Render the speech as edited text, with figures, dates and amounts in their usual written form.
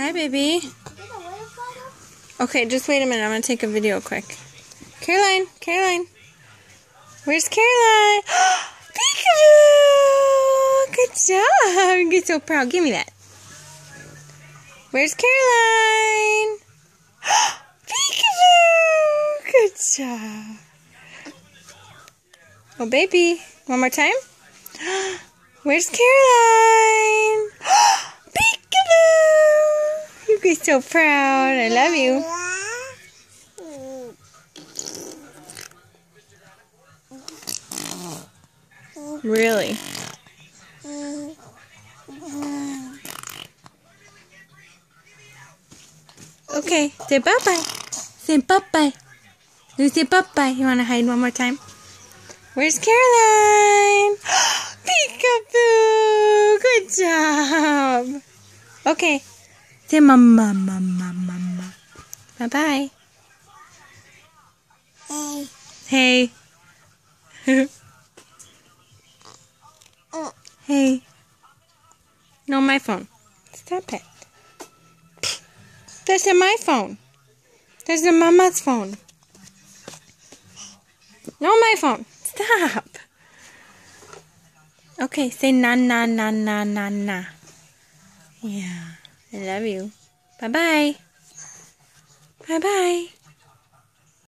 Hi, baby. Okay, just wait a minute. I'm going to take a video quick. Caroline, Caroline. Where's Caroline? Peekaboo! Good job. You get so proud. Give me that. Where's Caroline? Peekaboo! Good job. Oh, baby. One more time. Where's Caroline? Peekaboo! You get so proud. I love you. Really? Okay, say bye-bye. Say bye-bye. You say bye-bye. You want to hide one more time? Where's Caroline? Peekaboo! Good job. Okay. Say mama, mama, mama. Bye-bye. Hey. Hey. Hey. No, my phone. Stop it. That's my phone. That's the mama's phone. No, my phone. Stop. Okay, say na na na na na na. Yeah, I love you. Bye-bye. Bye-bye.